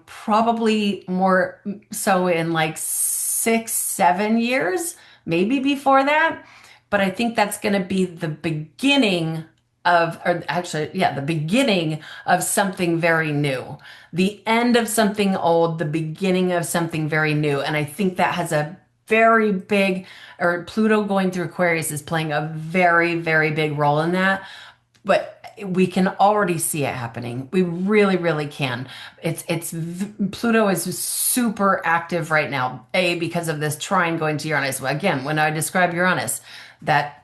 Probably more so in like 6, 7 years, maybe before that. But I think that's going to be the beginning of, or actually, yeah, the beginning of something very new, the end of something old, the beginning of something very new. And I think that has a very big, or Pluto going through Aquarius is playing a very, very big role in that. But we can already see it happening. We really, really can. Pluto is super active right now. Because of this trine going to Uranus. Again, when I describe Uranus, that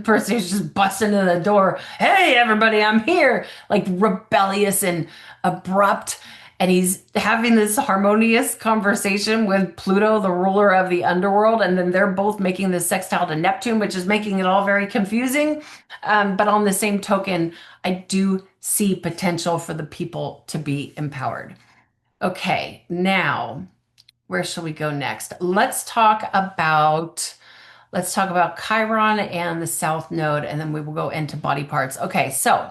person who's just busting in the door. Hey, everybody, I'm here. Like rebellious and abrupt. And he's having this harmonious conversation with Pluto, the ruler of the underworld. And then they're both making this sextile to Neptune, which is making it all very confusing. But on the same token, I do see potential for the people to be empowered. Okay, now, where shall we go next? let's talk about Chiron and the South Node, and then we will go into body parts. Okay, so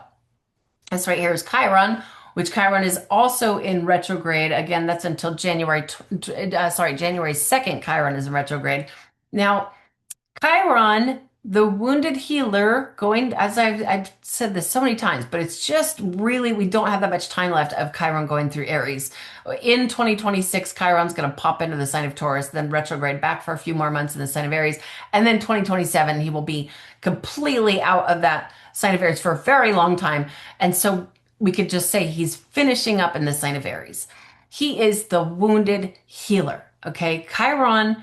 this right here is Chiron, which Chiron is also in retrograde. Again, that's until January 2nd, Chiron is in retrograde. Now, Chiron, the wounded healer, going, as I've said this so many times, but it's just really, we don't have that much time left of Chiron going through Aries. In 2026, Chiron's going to pop into the sign of Taurus, then retrograde back for a few more months in the sign of Aries. And then 2027, he will be completely out of that sign of Aries for a very long time. And so we could just say he's finishing up in the sign of Aries. He is the wounded healer. Okay. Chiron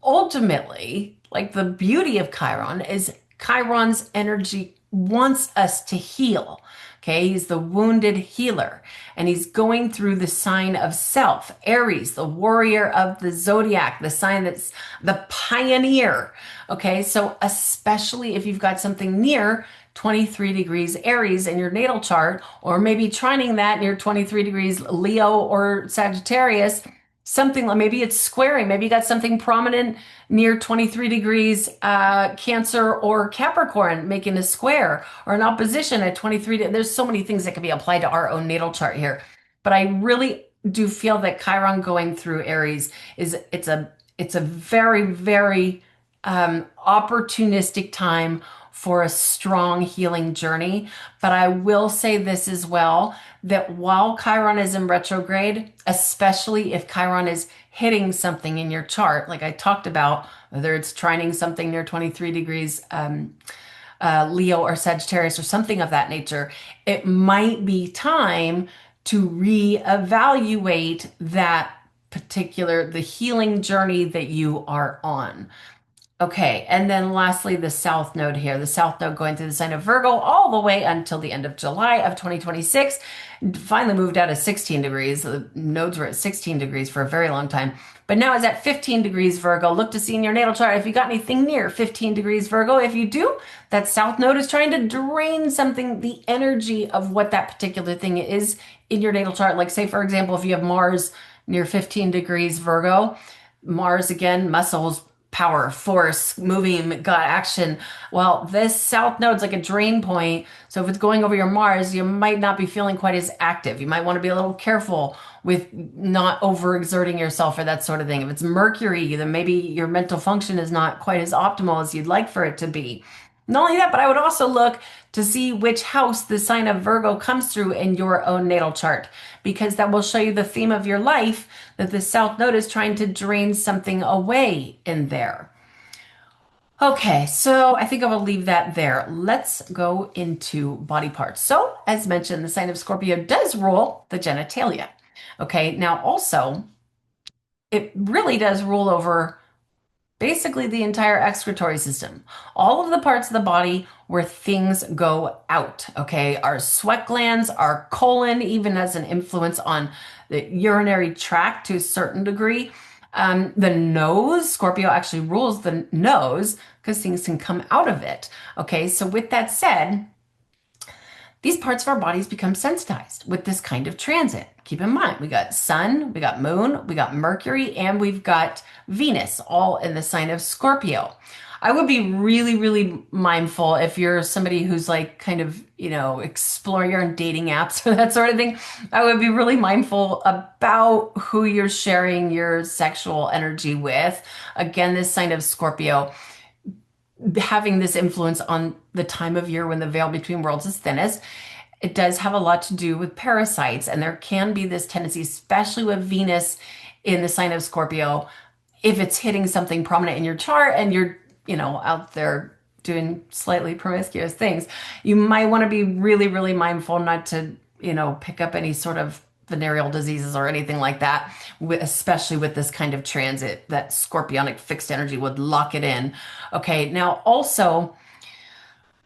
ultimately, like the beauty of Chiron is Chiron's energy wants us to heal. Okay, he's the wounded healer, and he's going through the sign of self, Aries, the warrior of the zodiac, the sign that's the pioneer. Okay, so especially if you've got something near 23 degrees Aries in your natal chart, or maybe trining that near 23 degrees Leo or Sagittarius, something like maybe it's squaring, maybe you got something prominent near 23 degrees Cancer or Capricorn making a square, or an opposition at 23. There's so many things that can be applied to our own natal chart here. But I really do feel that Chiron going through Aries is it's a very, very opportunistic time for a strong healing journey. But I will say this as well, that while Chiron is in retrograde, especially if Chiron is hitting something in your chart, like I talked about, whether it's trining something near 23 degrees Leo or Sagittarius or something of that nature, it might be time to reevaluate that the healing journey that you are on. Okay, and then lastly, the South Node here. The South Node going through the sign of Virgo all the way until the end of July of 2026. Finally moved out of 16 degrees. The nodes were at 16 degrees for a very long time. But now it's at 15 degrees Virgo. Look to see in your natal chart if you got anything near 15 degrees Virgo. If you do, that South Node is trying to drain something, the energy of what that particular thing is in your natal chart. Like say, for example, if you have Mars near 15 degrees Virgo, Mars again, muscles, power, force, moving, gut action. Well, this South Node's like a drain point. So if it's going over your Mars, you might not be feeling quite as active. You might want to be a little careful with not overexerting yourself or that sort of thing. If it's Mercury, then maybe your mental function is not quite as optimal as you'd like for it to be. Not only that, but I would also look to see which house the sign of Virgo comes through in your own natal chart, because that will show you the theme of your life, that the South Node is trying to drain something away in there. Okay, so I think I will leave that there. Let's go into body parts. So, as mentioned, the sign of Scorpio does rule the genitalia. Okay, now also, it really does rule over basically the entire excretory system, all of the parts of the body where things go out. Okay, our sweat glands, our colon even has an influence on the urinary tract to a certain degree. The nose, Scorpio actually rules the nose because things can come out of it. Okay, so with that said, these parts of our bodies become sensitized with this kind of transit. Keep in mind, we got Sun, we got Moon, we got Mercury, and we've got Venus, all in the sign of Scorpio. I would be really, really mindful if you're somebody who's like kind of, explore your own dating apps or that sort of thing. I would be really mindful about who you're sharing your sexual energy with. Again, this sign of Scorpio having this influence on the time of year when the veil between worlds is thinnest. It does have a lot to do with parasites, and there can be this tendency, especially with Venus in the sign of Scorpio, if it's hitting something prominent in your chart and you're, out there doing slightly promiscuous things, you might want to be really, really mindful not to, pick up any sort of venereal diseases or anything like that, especially with this kind of transit. That scorpionic fixed energy would lock it in. Okay, now also,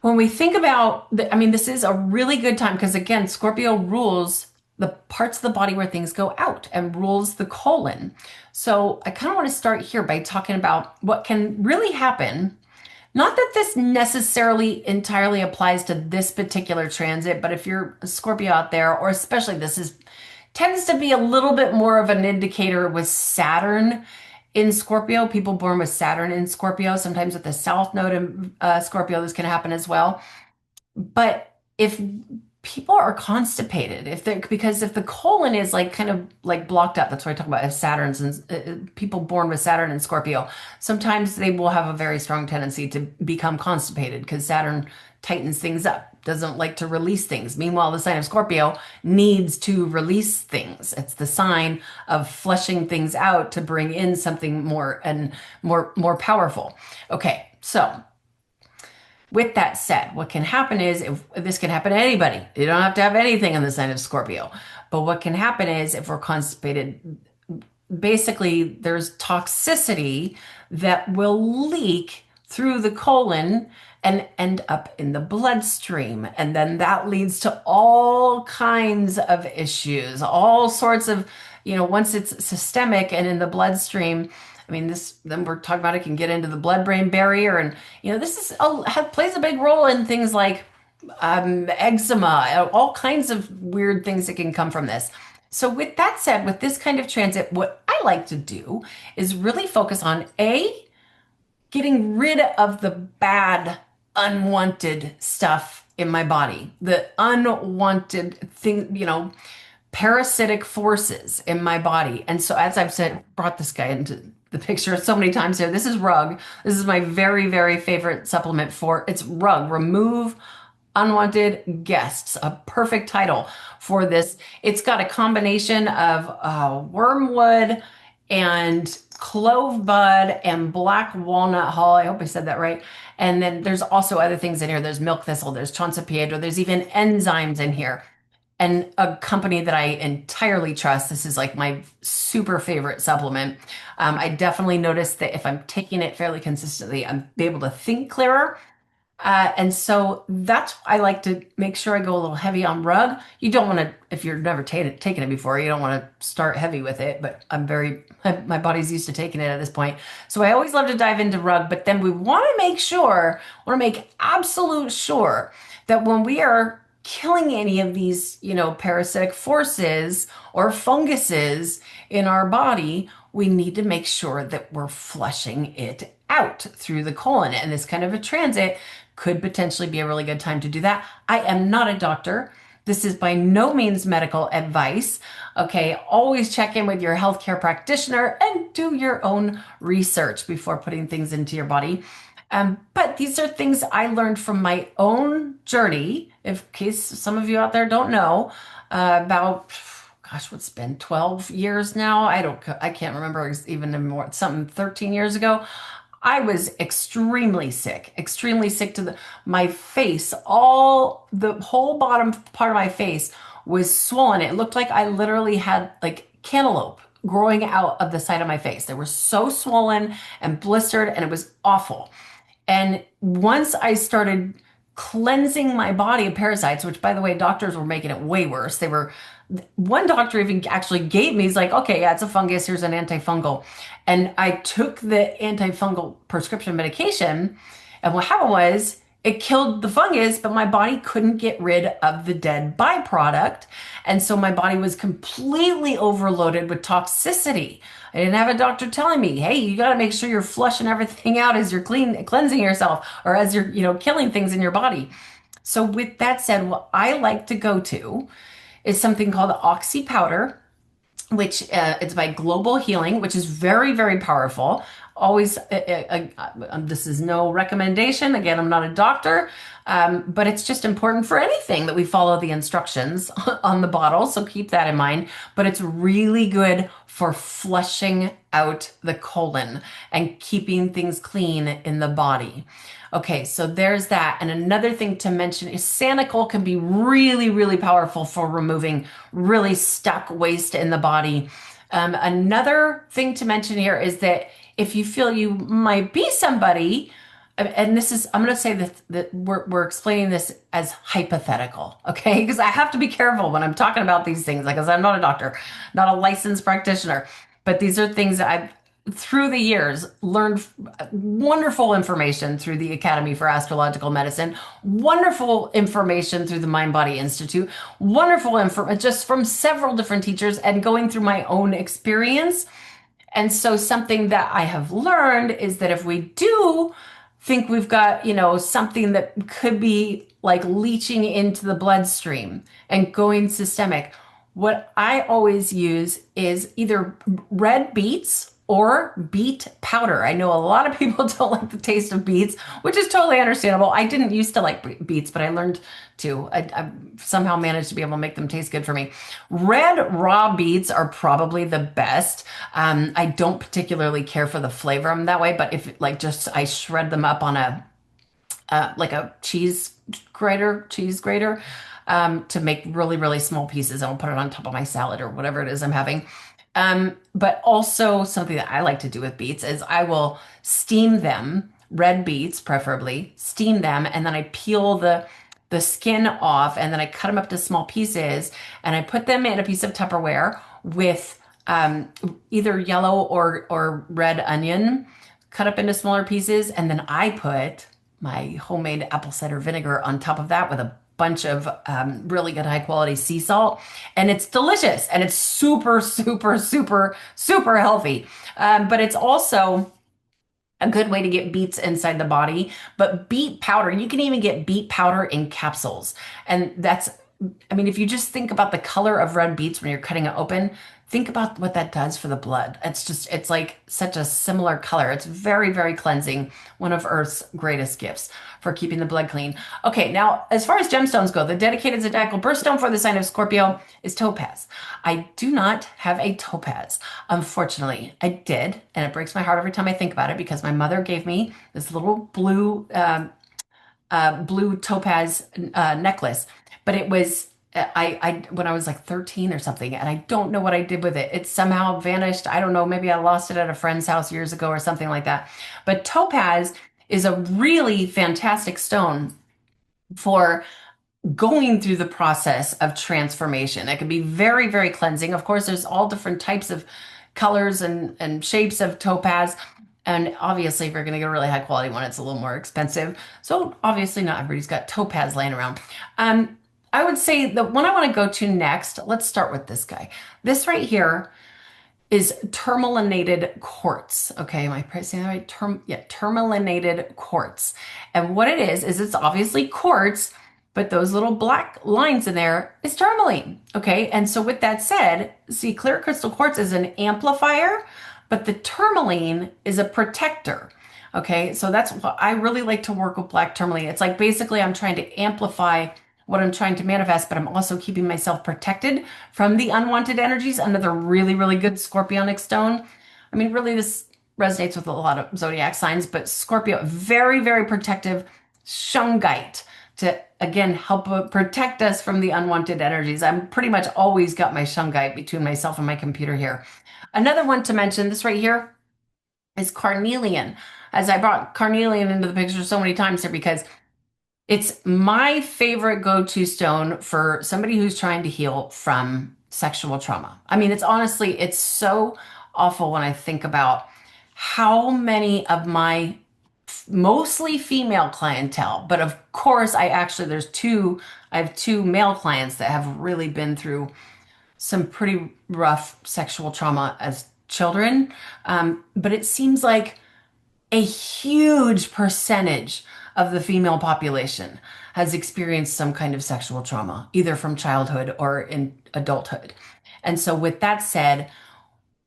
when we think about, this is a really good time because again, Scorpio rules the parts of the body where things go out and rules the colon. So I kind of want to start here by talking about what can really happen. Not that this necessarily entirely applies to this particular transit, but if you're a Scorpio out there, or especially tends to be a little bit more of an indicator with Saturn in Scorpio, people born with Saturn in Scorpio, sometimes with the South Node in Scorpio, this can happen as well. But if people are constipated, if they're because if the colon is like kind of like blocked up, that's what I talk about if Saturn's and people born with Saturn and Scorpio, sometimes they will have a very strong tendency to become constipated because Saturn tightens things up, doesn't like to release things. Meanwhile, the sign of Scorpio needs to release things. It's the sign of fleshing things out to bring in something more and more powerful. Okay, so with that said, what can happen is if this can happen to anybody. You don't have to have anything on the sign of Scorpio. But what can happen is if we're constipated, basically there's toxicity that will leak through the colon and end up in the bloodstream. And then that leads to all kinds of issues, all sorts of, once it's systemic and in the bloodstream. I mean, then we're talking about it can get into the blood-brain barrier, and this plays a big role in things like eczema, all kinds of weird things that can come from this. So, with that said, with this kind of transit, what I like to do is really focus on getting rid of the bad, unwanted stuff in my body, the unwanted thing, parasitic forces in my body. And so, as I've said, brought this guy into the picture so many times here. This is rug. This is my very, very favorite supplement for it's rug. Remove unwanted guests. A perfect title for this. It's got a combination of wormwood and clove bud and black walnut hull. I hope I said that right. And then there's also other things in here. There's milk thistle. There's Chonsa Piedra. There's even enzymes in here. And a company that I entirely trust. This is like my super favorite supplement. I definitely noticed that if I'm taking it fairly consistently, I'm able to think clearer. And so that's I like to make sure I go a little heavy on rug. You don't want to, if you've never taken it before, you don't want to start heavy with it. But my body's used to taking it at this point. So I always love to dive into rug. But then we want to make absolute sure that when we are killing any of these, parasitic forces or funguses in our body, we need to make sure that we're flushing it out through the colon. And this kind of a transit could potentially be a really good time to do that. I am not a doctor. This is by no means medical advice. Okay, always check in with your healthcare practitioner and do your own research before putting things into your body. But these are things I learned from my own journey. In case some of you out there don't know, about, gosh, what's been 12 years now? I can't remember even more, something 13 years ago. I was extremely sick to my face. The whole bottom part of my face was swollen. It looked like I literally had like cantaloupe growing out of the side of my face. They were so swollen and blistered, and it was awful. And once I started cleansing my body of parasites, which by the way, doctors were making it way worse. One doctor even actually gave me, he's like, okay, yeah, it's a fungus. Here's an antifungal. And I took the antifungal prescription medication. And what happened was it killed the fungus, but my body couldn't get rid of the dead byproduct. And so my body was completely overloaded with toxicity. I didn't have a doctor telling me, hey, you got to make sure you're flushing everything out as you're cleansing yourself or as you're, killing things in your body. So with that said, what I like to go to is something called the Oxy powder, which it's by Global Healing, which is very, very powerful. Always, this is no recommendation. Again, I'm not a doctor, but it's just important for anything that we follow the instructions on the bottle. So keep that in mind. But it's really good for flushing out the colon and keeping things clean in the body. Okay, so there's that. And another thing to mention is Sanicle can be really, really powerful for removing really stuck waste in the body. Another thing to mention here is that if you feel you might be somebody, and this is, I'm going to say that we're explaining this as hypothetical, okay? Because I have to be careful when I'm talking about these things, because I'm not a doctor, not a licensed practitioner, but these are things that I've, through the years, learned wonderful information through the Academy for Astrological Medicine, wonderful information through the Mind Body Institute, wonderful information just from several different teachers, and going through my own experience. And so something that I have learned is that if we do think we've got, something that could be like leaching into the bloodstream and going systemic, what I always use is either red beets or beet powder. I know a lot of people don't like the taste of beets, which is totally understandable. I didn't used to like beets, but I learned to. I somehow managed to be able to make them taste good for me. Red raw beets are probably the best. I don't particularly care for the flavor of them that way, but if like just I shred them up on a like a cheese grater, to make really, really small pieces. And I'll put it on top of my salad or whatever it is I'm having. But also something that I like to do with beets is I will steam them, red beets preferably, steam them, and then I peel the skin off, and then I cut them up to small pieces, and I put them in a piece of Tupperware with either yellow or red onion cut up into smaller pieces, and then I put my homemade apple cider vinegar on top of that with a bunch of really good high quality sea salt, and it's delicious, and it's super, super, super, super healthy. But it's also a good way to get beets inside the body. But beet powder, you can even get beet powder in capsules. And that's, I mean, if you just think about the color of red beets when you're cutting it open, think about what that does for the blood. It's like such a similar color. It's very, very cleansing. One of Earth's greatest gifts for keeping the blood clean. Okay, now as far as gemstones go, the dedicated zodiacal birthstone for the sign of Scorpio is topaz. I do not have a topaz. Unfortunately, I did, and it breaks my heart every time I think about it because my mother gave me this little blue topaz necklace, but it was I when I was like 13 or something, and I don't know what I did with it. It somehow vanished. I don't know, maybe I lost it at a friend's house years ago or something like that. But topaz is a really fantastic stone for going through the process of transformation. It can be very, very cleansing. Of course, there's all different types of colors and shapes of topaz. And obviously, if you're going to get a really high quality one, it's a little more expensive. So obviously, not everybody's got topaz laying around. I would say the one I want to go to next, let's start with this guy. This right here is tourmalinated quartz. Okay, am I saying that right? Tourmalinated quartz. And what it is it's obviously quartz, but those little black lines in there is tourmaline. Okay, and so with that said, see, clear crystal quartz is an amplifier, but the tourmaline is a protector. Okay, so that's what I really like to work with black tourmaline. It's like basically I'm trying to amplify what I'm trying to manifest, but I'm also keeping myself protected from the unwanted energies. Another really, really good scorpionic stone. I mean, really, this resonates with a lot of zodiac signs, but Scorpio, very, very protective shungite to, again, help protect us from the unwanted energies. I'm pretty much always got my shungite between myself and my computer here. Another one to mention, this right here is carnelian. As I brought carnelian into the picture so many times here because it's my favorite go-to stone for somebody who's trying to heal from sexual trauma. I mean, it's so awful when I think about how many of my mostly female clientele, but of course I have two male clients that have really been through some pretty rough sexual trauma as children. But it seems like a huge percentage of the female population has experienced some kind of sexual trauma, either from childhood or in adulthood. And so, with that said,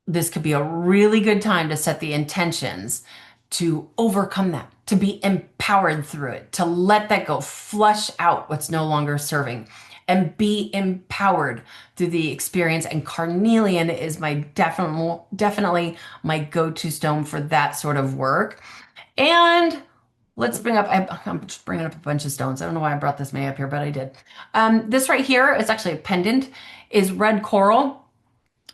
this could be a really good time to set the intentions to overcome that, to be empowered through it, to let that go, flush out what's no longer serving, and be empowered through the experience. And carnelian is my definitely my go-to stone for that sort of work. And let's I'm just bringing up a bunch of stones. I don't know why I brought this many up here, but I did. This right here is actually a pendant, is red coral.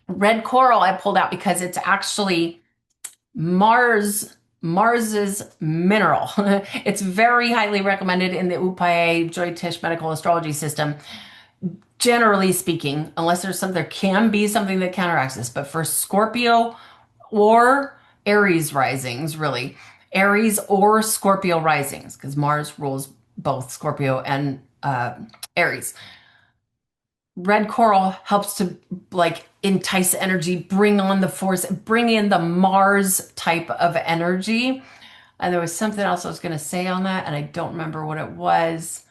Red coral I pulled out because it's actually Mars's mineral. It's very highly recommended in the Upaya Joy Tish medical astrology system. Generally speaking, unless there can be something that counteracts this, but for Scorpio or Aries risings, really, Aries or Scorpio risings, because Mars rules both Scorpio and Aries. red coral helps to like entice energy, bring on the force, bring in the Mars type of energy. And there was something else I was going to say on that, and I don't remember what it was.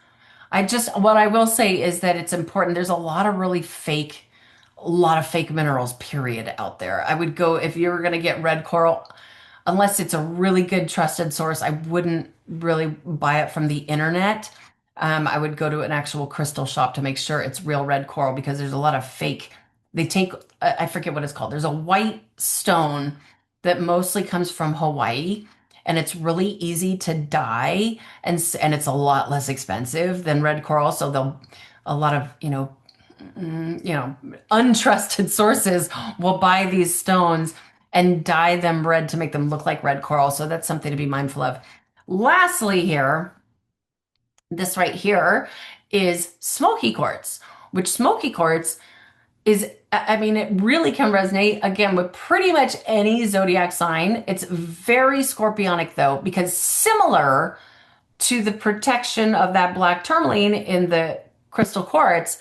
What I will say is that it's important. There's a lot of fake minerals, period, out there. I would go, if you were going to get red coral, unless it's a really good trusted source, I wouldn't really buy it from the internet. I would go to an actual crystal shop to make sure it's real red coral because there's a lot of fake. They take, I forget what it's called. There's a white stone that mostly comes from Hawaii, and it's really easy to dye, and it's a lot less expensive than red coral. So they'll a lot of untrusted sources will buy these stones and dye them red to make them look like red coral. So that's something to be mindful of. Lastly, here, this right here is smoky quartz, which smoky quartz is, I mean, it really can resonate again with pretty much any zodiac sign. It's very scorpionic though, because similar to the protection of that black tourmaline in the crystal quartz,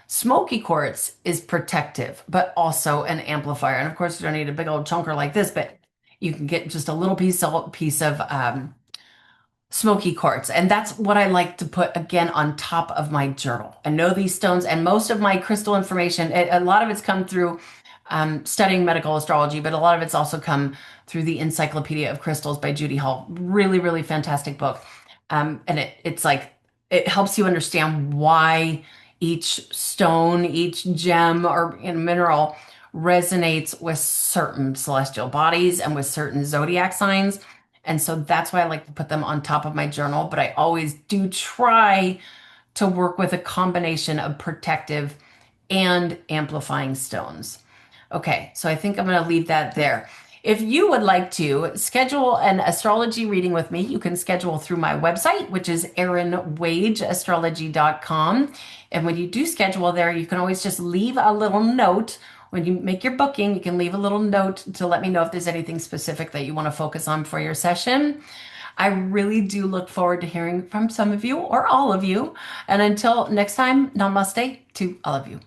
smoky quartz is protective, but also an amplifier. And of course, you don't need a big old chunker like this, but you can get just a little piece of smoky quartz. And that's what I like to put again on top of my journal. I know these stones and most of my crystal information, a lot of it's come through studying medical astrology, but a lot of it's also come through the Encyclopedia of Crystals by Judy Hall. Really, really fantastic book. And it's like, it helps you understand why each stone, each gem or mineral resonates with certain celestial bodies and with certain zodiac signs. And so that's why I like to put them on top of my journal. But I always do try to work with a combination of protective and amplifying stones. Okay, so I think I'm going to leave that there. If you would like to schedule an astrology reading with me, you can schedule through my website, which is erinwageastrology.com. And when you do schedule there, you can always just leave a little note. When you make your booking, you can leave a little note to let me know if there's anything specific that you want to focus on for your session. I really do look forward to hearing from some of you or all of you. And until next time, namaste to all of you.